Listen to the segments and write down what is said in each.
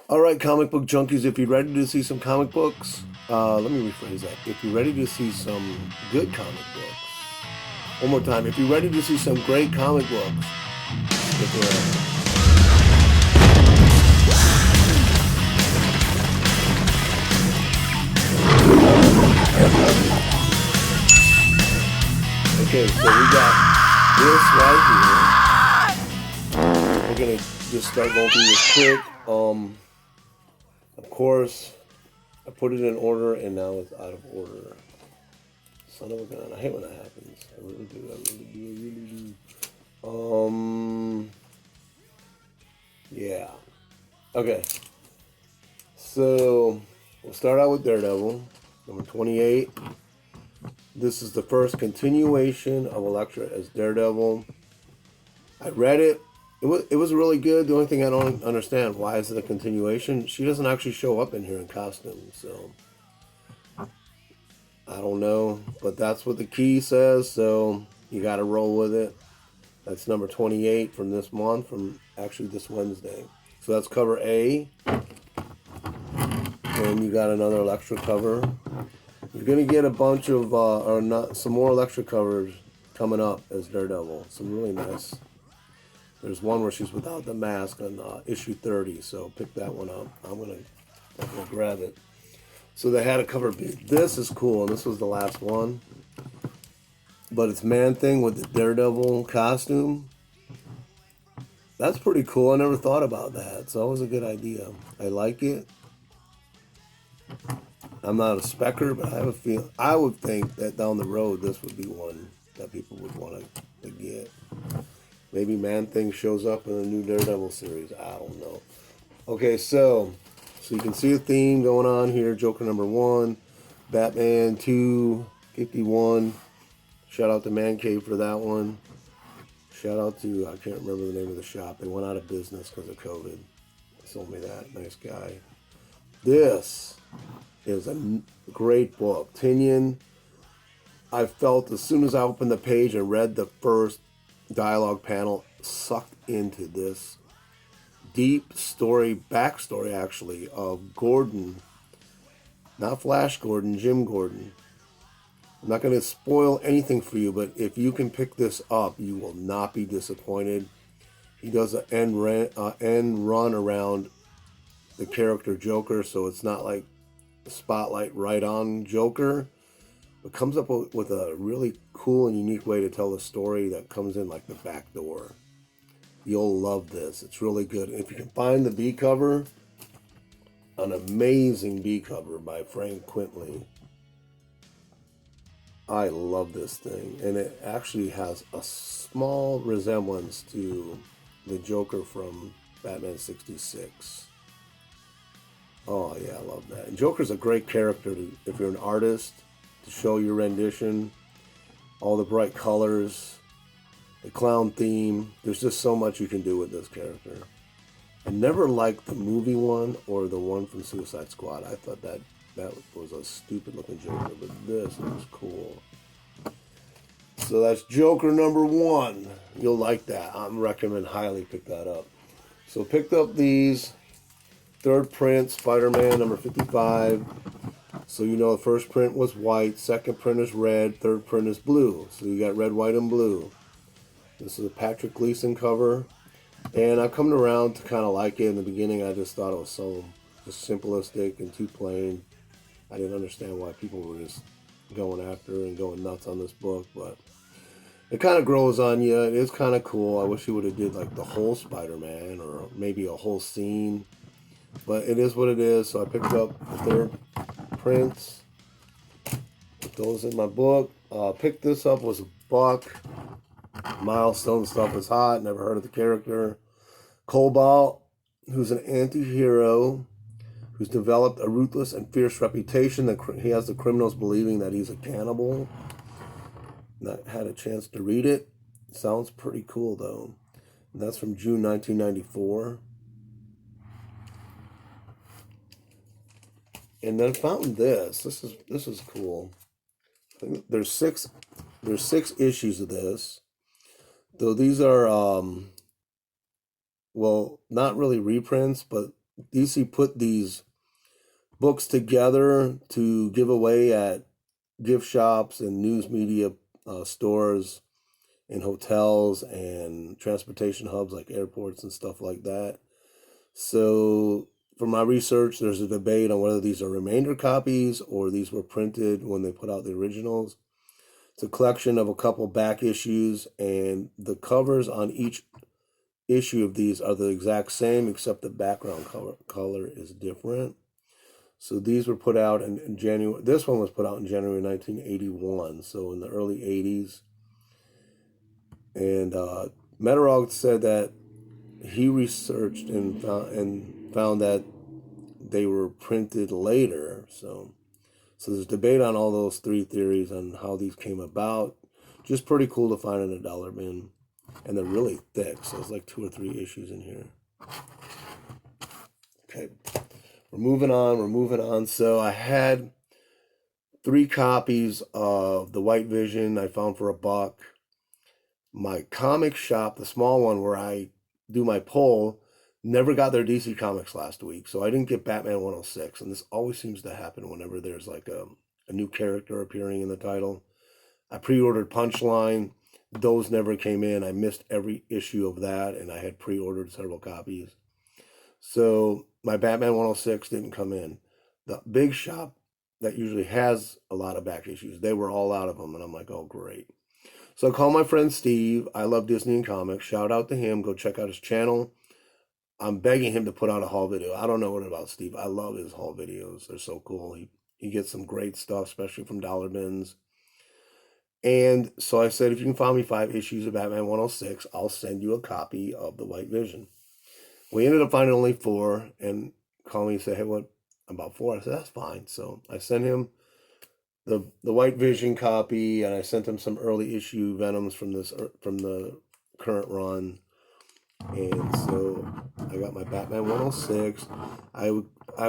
All right, comic book junkies, if you're ready to see some comic books, let me rephrase that. If you're ready to see some good comic books, one more time. If you're ready to see some great comic books, stick around. Okay, so we got this right here. We're gonna just start going through this quick. Of course, I put it in order and now it's out of order. Son of a gun! I hate when that happens. I really do. I really do. I really do. Yeah. Okay. So we'll start out with Daredevil, number 28. This is the first continuation of Elektra as Daredevil. I read it. It was really good. The only thing I don't understand, why is it a continuation? She doesn't actually show up in here in costume, so I don't know. But that's what the key says, so you got to roll with it. That's number 28 from this month, from actually this Wednesday. So that's cover A. And you got another Elektra cover. You're going to get a bunch of, or not, some more Elektra covers coming up as Daredevil. Some really nice. There's one where she's without the mask on issue 30, so pick that one up. I'm gonna grab it. So they had a cover B. This is cool, and this was the last one. But it's Man-Thing with the Daredevil costume. That's pretty cool. I never thought about that, so that was a good idea. I like it. I'm not a specker, but I have a feel. I would think that down the road, this would be one that people would want to get. Maybe Man-Thing shows up in the new Daredevil series. I don't know. Okay, so you can see a theme going on here. Joker number 1, Batman 251. Shout out to Man Cave for that one. Shout out to, I can't remember the name of the shop. They went out of business because of COVID. They sold me that. Nice guy. This is a great book. Tinian, I felt as soon as I opened the page and read the first dialogue panel, sucked into this deep story, backstory actually, of Gordon, not Flash Gordon, Jim Gordon. I'm not going to spoil anything for you, but if you can pick this up, you will not be disappointed. He does an end run around the character Joker, so it's not like the spotlight right on Joker, but comes up with a really cool and unique way to tell the story that comes in like the back door. You'll love this. It's really good. If you can find the B cover, an amazing B cover by Frank Quintley. I love this thing. And it actually has a small resemblance to the Joker from Batman 66. Oh, yeah, I love that. And Joker's a great character if you're an artist, to show your rendition. All the bright colors, the clown theme. There's just so much you can do with this character. I never liked the movie one or the one from Suicide Squad. I thought that was a stupid looking Joker, but this was cool. So that's Joker number 1. You'll like that. I'm recommend highly pick that up. So picked up these. Third print, Spider-Man number 55. So you know the first print was white, second print is red, third print is blue. So you got red, white, and blue. This is a Patrick Gleason cover. And I've come around to kind of like it. In the beginning, I just thought it was so just simplistic and too plain. I didn't understand why people were just going after and going nuts on this book, but it kind of grows on you. It is kind of cool. I wish he would have did like the whole Spider-Man or maybe a whole scene, but it is what it is. So I picked up the third prints. Put those in my book. Picked this up, was $1. Milestone stuff is hot. Never heard of the character. Cobalt, who's an anti-hero, who's developed a ruthless and fierce reputation. That he has the criminals believing that he's a cannibal. Not had a chance to read it. Sounds pretty cool though. And that's from June 1994. And then found this. This is cool. I think there's six issues of this. Though these are well, not really reprints, but DC put these books together to give away at gift shops and news media stores and hotels and transportation hubs like airports and stuff like that. So, from my research, there's a debate on whether these are remainder copies or these were printed when they put out the originals. It's a collection of a couple back issues, and the covers on each issue of these are the exact same, except the background color is different. So these were put out in January. This one was put out in January 1981, so in the early 80s. And Metarog said that he researched and found that they were printed later. So there's debate on all those three theories on how these came about. Just pretty cool to find in a dollar bin. And they're really thick, so there's like 2 or 3 issues in here. Okay, we're moving on. So I had 3 copies of the White Vision I found for $1. My comic shop, the small one where I do my poll, never got their DC Comics last week, so I didn't get Batman 106. And this always seems to happen whenever there's like a new character appearing in the title. I pre-ordered Punchline. Those never came in. I missed every issue of that, and I had pre-ordered several copies. So my Batman 106 didn't come in. The big shop that usually has a lot of back issues, they were all out of them, and I'm like, oh, great. So I called my friend Steve. I love Disney and comics. Shout out to him. Go check out his channel. I'm begging him to put out a haul video. I don't know what about Steve. I love his haul videos. They're so cool. He gets some great stuff, especially from dollar bins. And so I said, if you can find me 5 issues of Batman 106, I'll send you a copy of the White Vision. We ended up finding only 4, and called me and said, hey, what about 4? I said, that's fine. So I sent him the White Vision copy, and I sent him some early issue Venoms from the current run. And so I got my Batman 106. I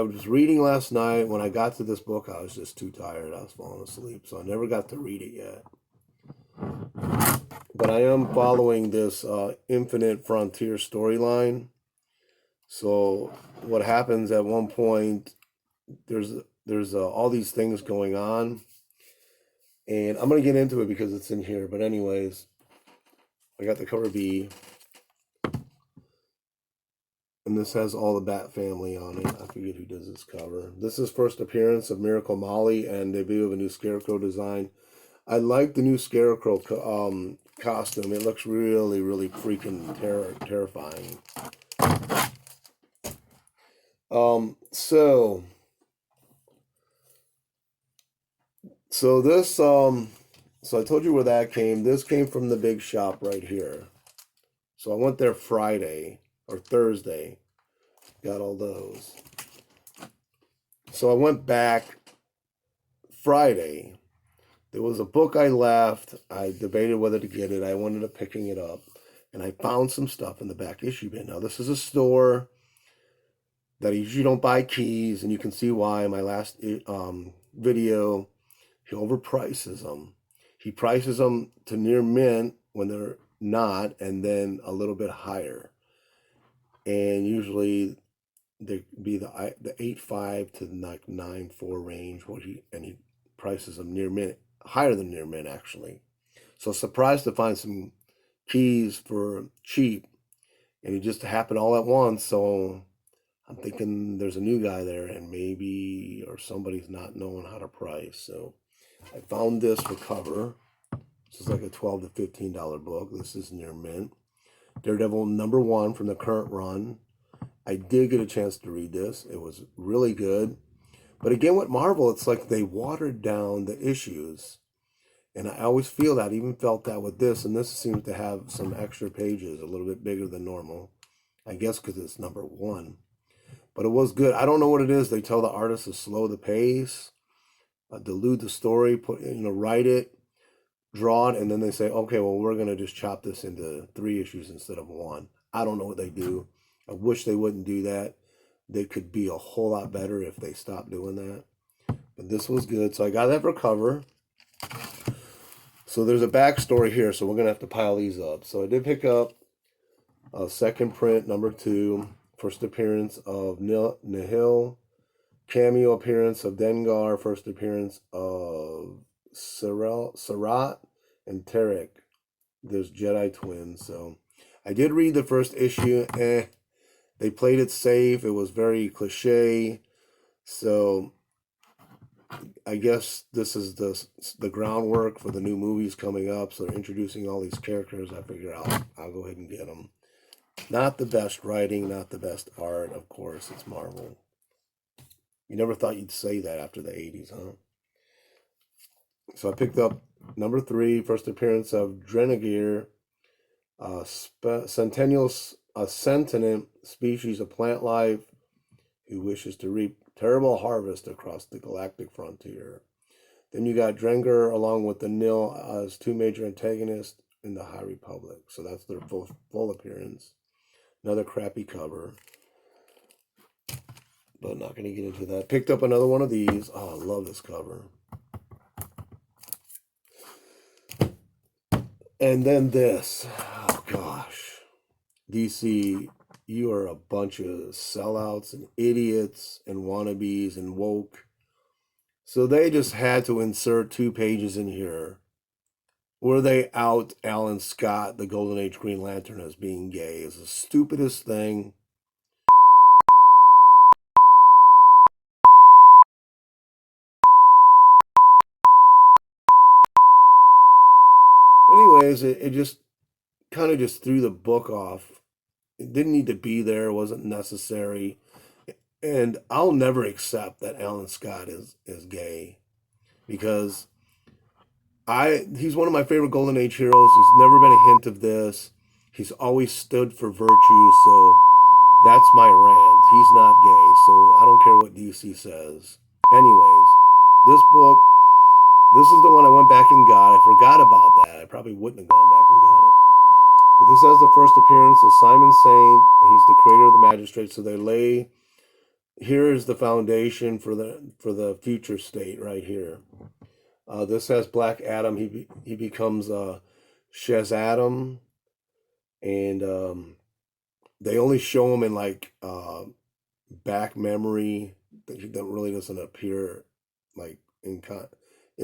was reading last night. When I got to this book, I was just too tired. I was falling asleep, so I never got to read it yet. But I am following this Infinite Frontier storyline. So what happens at one point, there's all these things going on. And I'm going to get into it because it's in here. But anyways, I got the cover B. And this has all the Bat family on it. I forget who does this cover. This is first appearance of Miracle Molly and debut of a new Scarecrow design. I like the new Scarecrow costume. It looks really, really freaking terrifying. So this, so I told you where that came. This came from the big shop right here. So I went there Friday or Thursday. Got all those. So I went back Friday. There was a book I left. I debated whether to get it. I ended up picking it up. And I found some stuff in the back issue bin. Now, this is a store that I usually don't buy keys, and you can see why in my last video. He overprices them. He prices them to near mint when they're not, and then a little bit higher. And usually they be the 8.5 to like 9.4 range. He prices them near mint, higher than near mint actually. So surprised to find some keys for cheap, and it just happened all at once. So I'm thinking there's a new guy there, and maybe or somebody's not knowing how to price. So I found this for cover. This is like a $12 to $15 book. This is near mint. Daredevil number 1 from the current run. I did get a chance to read this. It was really good. But again, with Marvel, it's like they watered down the issues. And I always feel that. I even felt that with this. And this seems to have some extra pages, a little bit bigger than normal. I guess because it's number 1. But it was good. I don't know what it is. They tell the artist to slow the pace. Dilute the story, write it, draw it, and then they say, okay, well, we're going to just chop this into 3 issues instead of 1. I don't know what they do. I wish they wouldn't do that. They could be a whole lot better if they stopped doing that. But this was good. So I got that for cover. So there's a backstory here, so we're going to have to pile these up. So I did pick up a second print, number 2. first appearance of Nihil, cameo appearance of Dengar, first appearance of Sarat and Tarek. There's Jedi twins. So I did read the first issue. They played it safe. It was very cliche. So I guess this is the groundwork for the new movies coming up. So they're introducing all these characters. I figure I'll go ahead and get them. Not the best writing, not the best art. Of course, it's Marvel. You never thought you'd say that after the 80s, huh? So I picked up number 3, first appearance of Drenagir, a sentient species of plant life who wishes to reap terrible harvest across the galactic frontier. Then you got Drenger along with the Nil as 2 major antagonists in the High Republic. So that's their full appearance. Another crappy cover. But not going to get into that. Picked up another one of these. Oh, I love this cover. And then this. Oh, gosh. DC, you are a bunch of sellouts and idiots and wannabes and woke. So they just had to insert 2 pages in here where they out Alan Scott, the Golden Age Green Lantern, as being gay. It's the stupidest thing. Anyways, it just kind of just threw the book off. It didn't need to be there. It wasn't necessary. And I'll never accept that Alan Scott is gay because he's one of my favorite Golden Age heroes. He's never been a hint of this. He's always stood for virtue, so that's my rant. He's not gay, so I don't care what DC says. Anyways, this book, this is the one I went back and got. I forgot about that. I probably wouldn't have gone back and got it. But this has the first appearance of Simon Saint. He's the creator of the Magistrate, so they lay. Here is the foundation for the future state right here. This has Black Adam. He becomes Shazam, and they only show him in like back memory. That really doesn't appear like in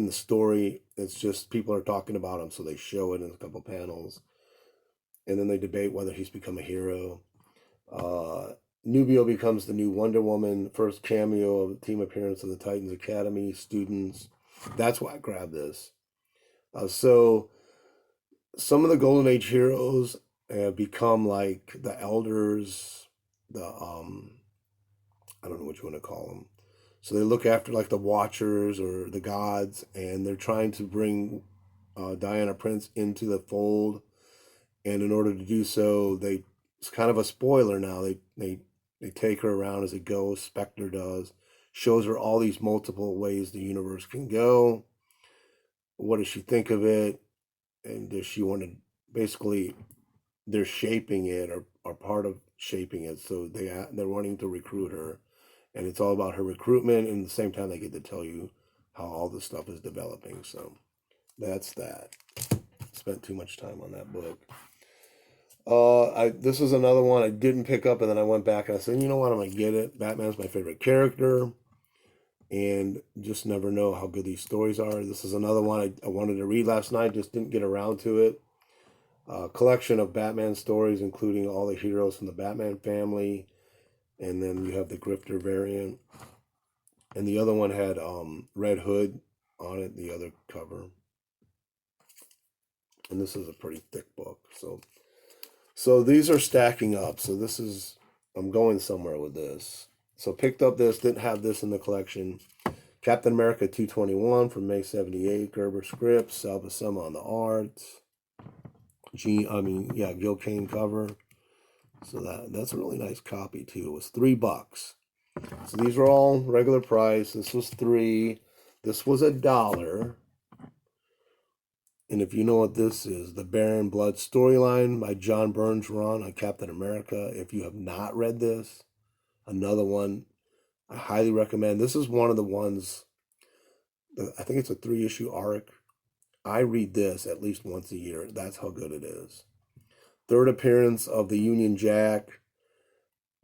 the story. It's just people are talking about him, so they show it in a couple panels, and then they debate whether he's become a hero. Nubio becomes the new Wonder Woman, first cameo of the team appearance of the Titans Academy students. That's why I grabbed this. So some of the Golden Age heroes have become like the elders, the I don't know what you want to call them. So they look after like the Watchers or the gods, and they're trying to bring Diana Prince into the fold. And in order to do so, it's kind of a spoiler now. They take her around as a ghost. Spectre does. Shows her all these multiple ways the universe can go. What does she think of it? And does she want to, basically, they're shaping it or part of shaping it. So they're wanting to recruit her. And it's all about her recruitment. And at the same time, they get to tell you how all this stuff is developing. So that's that. Spent too much time on that book. This is another one I didn't pick up, and then I went back and I said, you know what, I'm gonna get it. Batman's my favorite character, and just never know how good these stories are. This is another one I wanted to read last night, just didn't get around to it. Collection of Batman stories, including all the heroes from the Batman family, and then you have the Grifter variant, and the other one had Red Hood on it, the other cover, and this is a pretty thick book, so these are stacking up. So I'm going somewhere with this. So picked up this, didn't have this in the collection. Captain America 221 from May 78, Gerber script, Sal Buscema on the art. Gil Kane cover. So that's a really nice copy too. It was $3. So these are all regular price. This was $3. This was $1. And if you know what this is, the Baron Blood storyline by John Burns run on Captain America. If you have not read this, another one I highly recommend. This is one of the ones, I think it's a 3-issue arc. I read this at least once a year. That's how good it is. Third appearance of the Union Jack.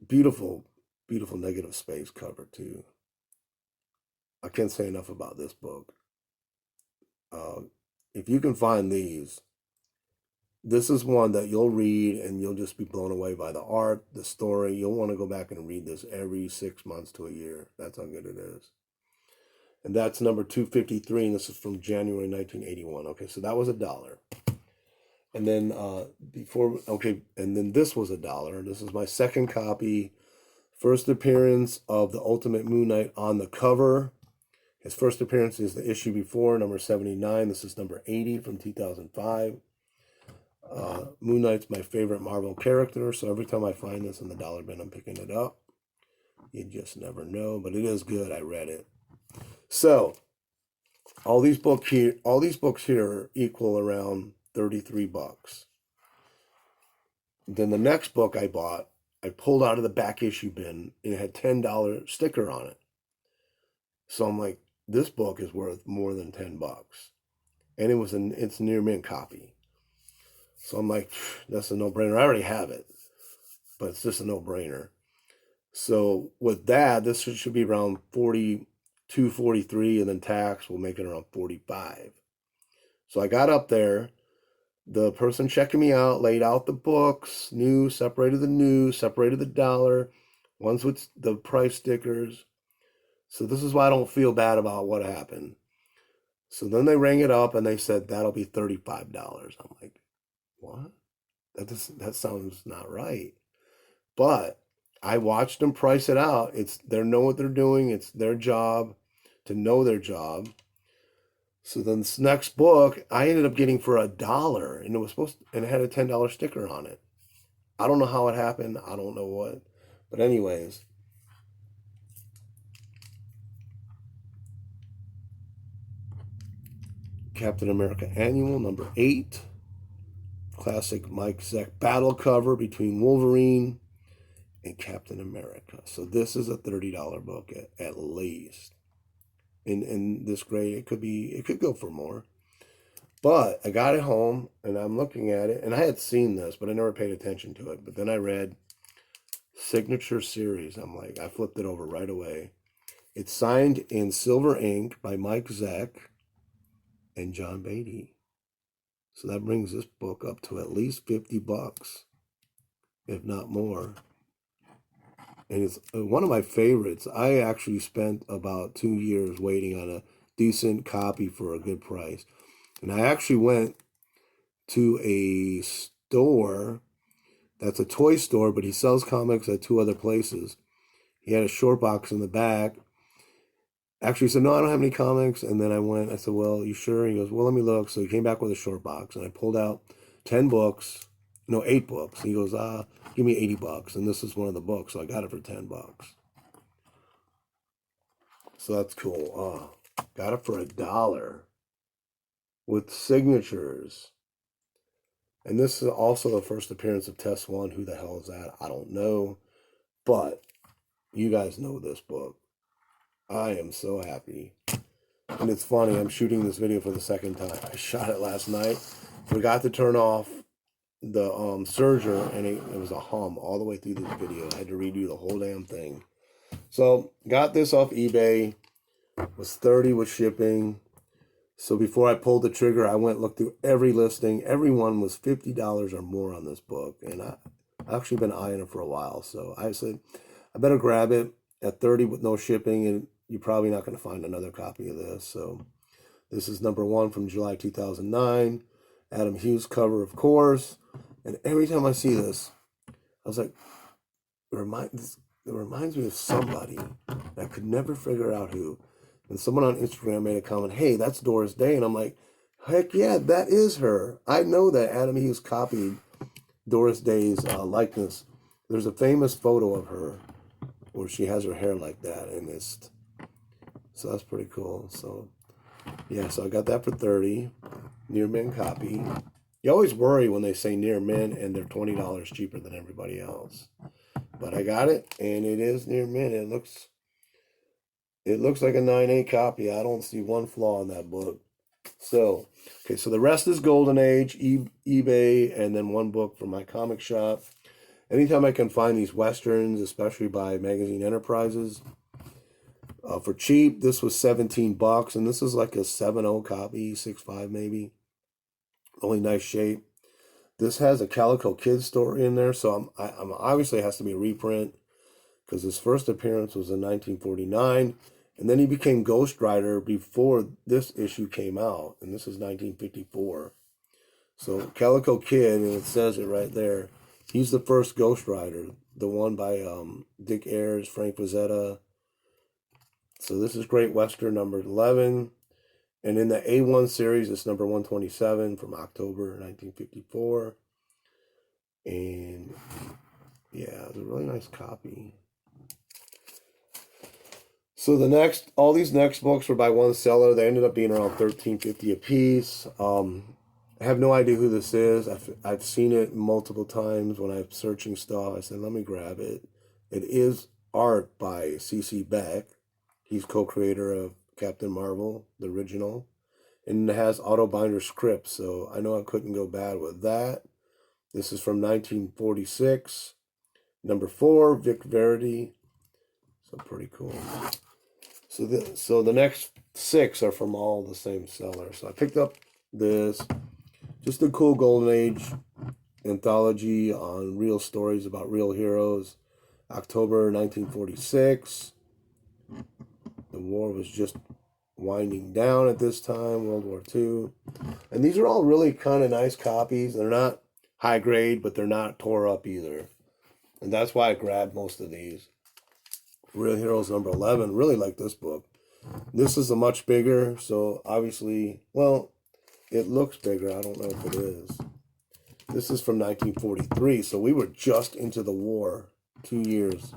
Beautiful, beautiful negative space cover too. I can't say enough about this book. If you can find these, this is one that you'll read and you'll just be blown away by the art, the story. You'll want to go back and read this every 6 months to a year. That's how good it is. And that's number 253, and this is from January 1981. Okay, so that was $1. And then and then this was $1. This is my second copy. First appearance of the Ultimate Moon Knight on the cover. His first appearance is the issue before, number 79. This is number 80 from 2005. Moon Knight's my favorite Marvel character, so every time I find this in the dollar bin, I'm picking it up. You just never know, but it is good. I read it. So, all these books here equal around $33. Then the next book I bought, I pulled out of the back issue bin, and it had $10 sticker on it. So I'm like, this book is worth more than $10, and it's a near mint copy. So I'm like, that's a no-brainer. I already have it, but it's just a no-brainer. So with that, this should be around 42, 43, and then tax will make it around 45. So I got up there. The person checking me out laid out the books, separated the dollar, ones with the price stickers. So this is why I don't feel bad about what happened. So then they rang it up and they said, that'll be $35. I'm like, what? That sounds not right. But I watched them price it out. They know what they're doing. It's their job to know their job. So then this next book, I ended up getting for $1, and it had a $10 sticker on it. I don't know how it happened. I don't know what. But anyways, Captain America Annual, number 8. Classic Mike Zeck battle cover between Wolverine and Captain America. So this is a $30 book at least. In this grade, it could go for more. But I got it home and I'm looking at it, and I had seen this, but I never paid attention to it. But then I read Signature Series. I'm like, I flipped it over right away. It's signed in silver ink by Mike Zeck and John Beatty. So that brings this book up to at least $50, if not more. And it's one of my favorites. I actually spent about 2 years waiting on a decent copy for a good price. And I actually went to a store that's a toy store, but he sells comics at 2 other places. He had a short box in the back. Actually, he said, no, I don't have any comics. And then I said, well, you sure? He goes, well, let me look. So he came back with a short box, and I pulled out 8 books. He goes, give me $80. And this is one of the books, so I got it for $10. So that's cool. Got it for $1 with signatures. And this is also the first appearance of Test 1. Who the hell is that? I don't know. But you guys know this book. I am so happy. And it's funny, I'm shooting this video for the second time. I shot it last night. Forgot to turn off the serger, and it was a hum all the way through this video. I had to redo the whole damn thing. So, got this off eBay. It was $30 with shipping. So before I pulled the trigger, I went and looked through every listing. Everyone was $50 or more on this book. And I've actually been eyeing it for a while. So I said, I better grab it at $30 with no shipping, and you're probably not going to find another copy of this. So this is number 1 from July 2009. Adam Hughes cover, of course. And every time I see this, I was like, it reminds me of somebody. I could never figure out who. And someone on Instagram made a comment, hey, that's Doris Day. And I'm like, heck yeah, that is her. I know that Adam Hughes copied Doris Day's likeness. There's a famous photo of her where she has her hair like that. So that's pretty cool. So, yeah, so I got that for $30. Near mint copy. You always worry when they say near mint and they're $20 cheaper than everybody else. But I got it, and it is near mint. It looks like a 9.8 copy. I don't see one flaw in that book. So, okay, so the rest is Golden Age, eBay, and then one book from my comic shop. anytime I can find these Westerns, especially by Magazine Enterprises, for cheap. This was $17, and this is like a 7.0 copy, 6.5 maybe. Really nice shape. This has a Calico Kid story in there, so I'm obviously it has to be a reprint, because his first appearance was in 1949, and then he became Ghost Rider before this issue came out, and this is 1954. So Calico Kid, and it says it right there, he's the first Ghost Rider, the one by Dick Ayers, Frank Frazetta. So this is Great Western number 11. And in the A1 series, it's number 127 from October 1954. And yeah, it's a really nice copy. So all these next books were by one seller. They ended up being around $13.50 a piece. I have no idea who this is. I've seen it multiple times when I'm searching stuff. I said, let me grab it. It is art by C.C. Beck. He's co-creator of Captain Marvel, the original. And it has auto-binder scripts, so I know I couldn't go bad with that. This is from 1946. Number 4, Vic Verity. So pretty cool. So the next 6 are from all the same seller. So I picked up this. Just a cool Golden Age anthology on real stories about real heroes. October 1946. The war was just winding down at this time, World War II. And these are all really kind of nice copies. They're not high grade, but they're not tore up either. And that's why I grabbed most of these. Real Heroes number 11. Really like this book. This is a much bigger, so obviously, well, it looks bigger. I don't know if it is. This is from 1943, so we were just into the war. 2 years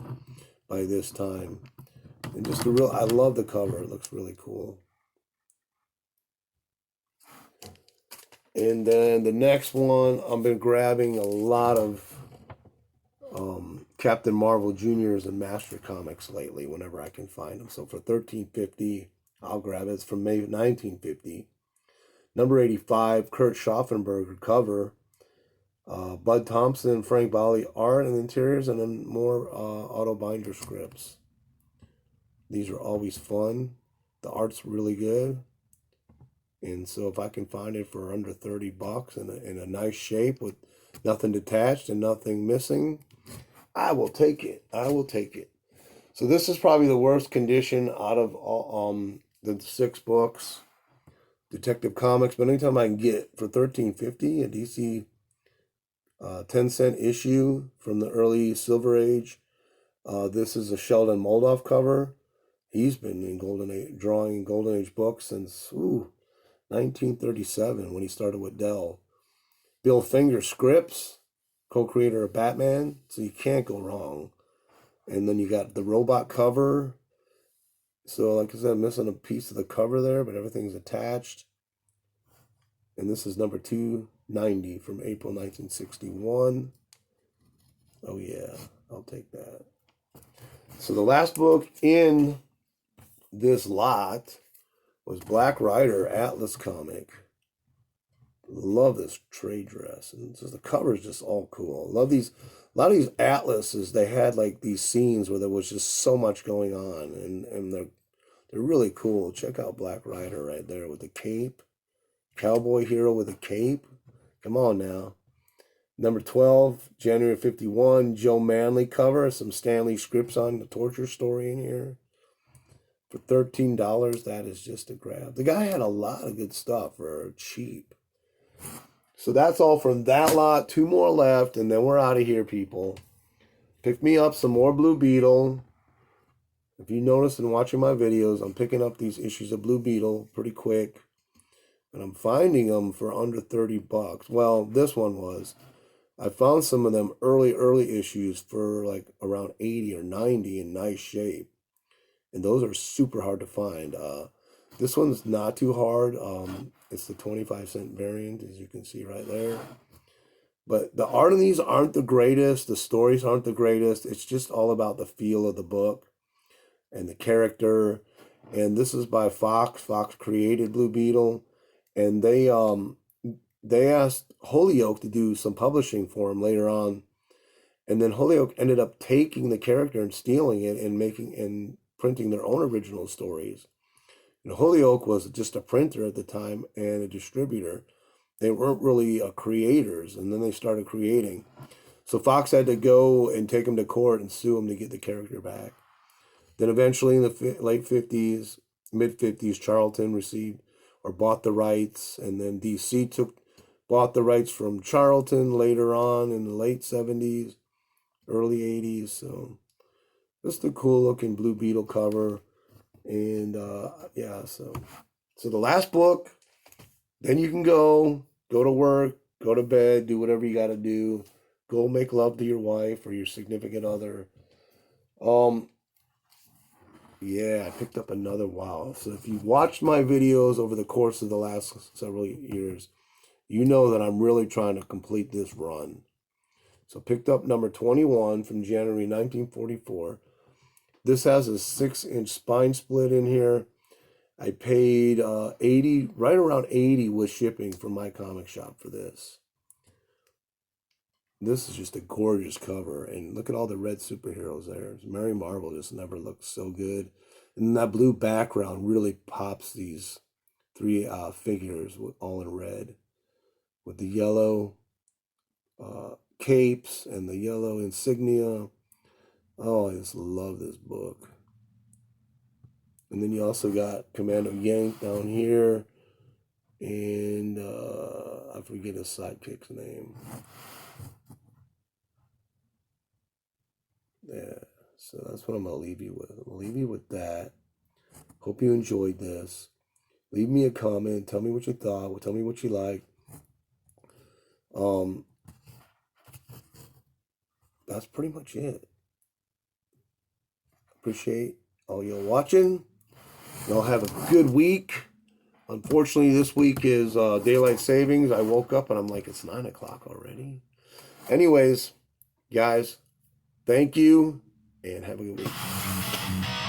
by this time. And just I love the cover. It looks really cool. And then the next one, I've been grabbing a lot of Captain Marvel Juniors and Master Comics lately whenever I can find them. So for $13.50, I'll grab it. It's from May 1950. Number 85, Kurt Schaffenberger cover. Bud Thompson, Frank Bali art and interiors, and then more auto binder scripts. These are always fun. The art's really good. And so if I can find it for under $30 in a nice shape with nothing detached and nothing missing, I will take it. I will take it. So this is probably the worst condition out of all the 6 books, Detective Comics. But anytime I can get for $13.50 a DC 10-cent issue from the early Silver Age. This is a Sheldon Moldoff cover. He's been in drawing Golden Age books since 1937 when he started with Dell. Bill Finger scripts, co-creator of Batman, so you can't go wrong. And then you got the robot cover. So like I said, I'm missing a piece of the cover there, but everything's attached. And this is number 290 from April 1961. Oh yeah, I'll take that. So the last book in this lot was Black Rider Atlas comic. Love this trade dress, and just the cover is just all cool. Love these. A lot of these atlases, they had like these scenes where there was just so much going on, and they're really cool. Check out Black Rider right there with the cape, cowboy hero with a cape. Come on now. Number 12, January 51, Joe Manley cover. Some Stanley scripts on the torture story in here. For $13, that is just a grab. The guy had a lot of good stuff for cheap. So that's all from that lot. 2 more left, and then we're out of here, people. Pick me up some more Blue Beetle. If you notice in watching my videos, I'm picking up these issues of Blue Beetle pretty quick. And I'm finding them for under $30. Well, this one was. I found some of them early issues for like around 80 or 90 in nice shape. And those are super hard to find. This one's not too hard. It's the 25-cent variant, as you can see right there. But the art in these aren't the greatest. The stories aren't the greatest. It's just all about the feel of the book and the character. And this is by Fox. Fox created Blue Beetle. And they asked Holyoke to do some publishing for him later on. And then Holyoke ended up taking the character and stealing it and making and printing their own original stories. And Holyoke was just a printer at the time and a distributor. They weren't really creators, and then they started creating. So Fox had to go and take him to court and sue him to get the character back. Then eventually in the late 50s, mid 50s, Charlton received or bought the rights, and then DC bought the rights from Charlton later on in the late 70s, early 80s. So just a cool looking Blue Beetle cover. And yeah, so the last book, then you can go to work, go to bed, do whatever you got to do. Go make love to your wife or your significant other. Yeah, I picked up another wow. So if you've watched my videos over the course of the last several years, you know that I'm really trying to complete this run. So picked up number 21 from January 1944. This has a 6-inch spine split in here. I paid 80, right around 80 with shipping from my comic shop for this. This is just a gorgeous cover, and look at all the red superheroes there. Mary Marvel just never looked so good. And that blue background really pops these three figures all in red with the yellow capes and the yellow insignia. Oh, I just love this book. And then you also got Commando Yank down here, and I forget his sidekick's name. Yeah, so that's what I'm going to leave you with. I'm going to leave you with that. Hope you enjoyed this. Leave me a comment. Tell me what you thought. Tell me what you like. That's pretty much it. Appreciate all y'all watching. Y'all have a good week. Unfortunately, this week is daylight savings. I woke up and I'm like, it's 9 o'clock already. Anyways, guys, thank you and have a good week.